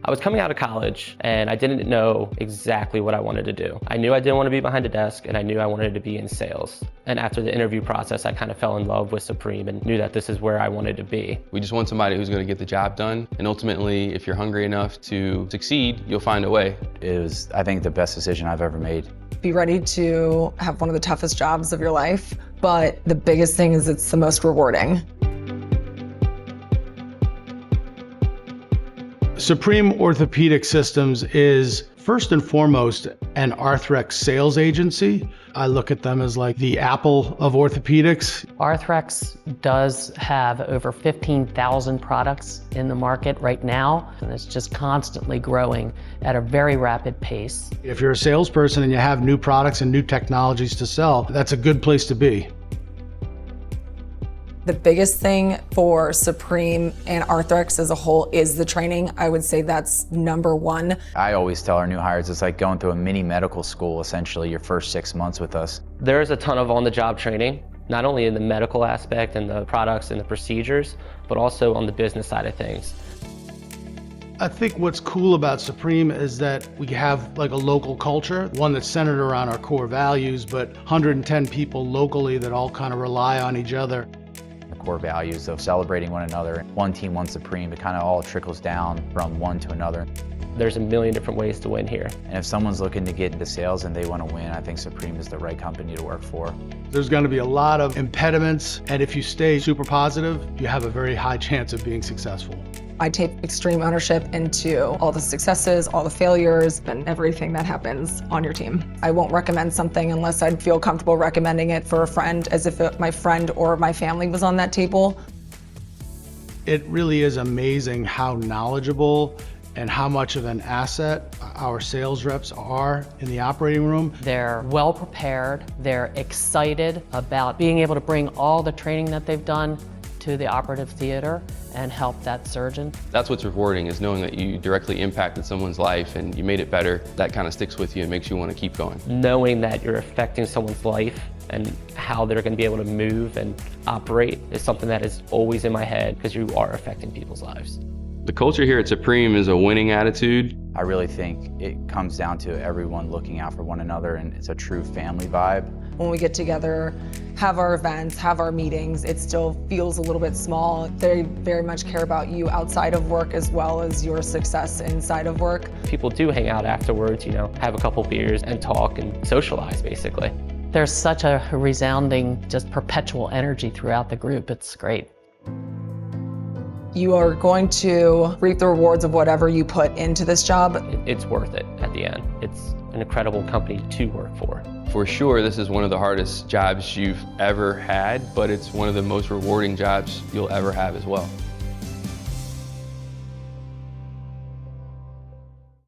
I was coming out of college and I didn't know exactly what I wanted to do. I knew I didn't want to be behind a desk and I knew I wanted to be in sales. And after the interview process, I kind of fell in love with Supreme and knew that this is where I wanted to be. We just want somebody who's going to get the job done. And ultimately, if you're hungry enough to succeed, you'll find a way. It was, I think, the best decision I've ever made. Be ready to have one of the toughest jobs of your life, but the biggest thing is it's the most rewarding. Supreme Orthopedic Systems is first and foremost an Arthrex sales agency. I look at them as like the Apple of orthopedics. Arthrex does have over 15,000 products in the market right now, and it's just constantly growing at a very rapid pace. If you're a salesperson and you have new products and new technologies to sell, that's a good place to be. The biggest thing for Supreme and Arthrex as a whole is the training. I would say that's number one. I always tell our new hires it's like going through a mini medical school, essentially, your first 6 months with us. There's a ton of on-the-job training, not only in the medical aspect and the products and the procedures, but also on the business side of things. I think what's cool about Supreme is that we have like a local culture, one that's centered around our core values, but 110 people locally that all kind of rely on each other. Core values of celebrating one another. One team, one Supreme. It kind of all trickles down from one to another. There's a million different ways to win here. And if someone's looking to get into sales and they want to win, I think Supreme is the right company to work for. There's going to be a lot of impediments, and if you stay super positive, you have a very high chance of being successful. I take extreme ownership into all the successes, all the failures, and everything that happens on your team. I won't recommend something unless I'd feel comfortable recommending it for a friend, as if my friend or my family was on that table. It really is amazing how knowledgeable and how much of an asset our sales reps are in the operating room. They're well prepared, they're excited about being able to bring all the training that they've done to the operative theater and help that surgeon. That's what's rewarding, is knowing that you directly impacted someone's life and you made it better. That kind of sticks with you and makes you want to keep going. Knowing that you're affecting someone's life and how they're going to be able to move and operate is something that is always in my head, because you are affecting people's lives. The culture here at Supreme is a winning attitude. I really think it comes down to everyone looking out for one another, and it's a true family vibe. When we get together, have our events, have our meetings, it still feels a little bit small. They very much care about you outside of work as well as your success inside of work. People do hang out afterwards, have a couple beers and talk and socialize, basically. There's such a resounding, just perpetual energy throughout the group. It's great. You are going to reap the rewards of whatever you put into this job. It's worth it at the end. It's an incredible company to work for. For sure, this is one of the hardest jobs you've ever had, but it's one of the most rewarding jobs you'll ever have as well.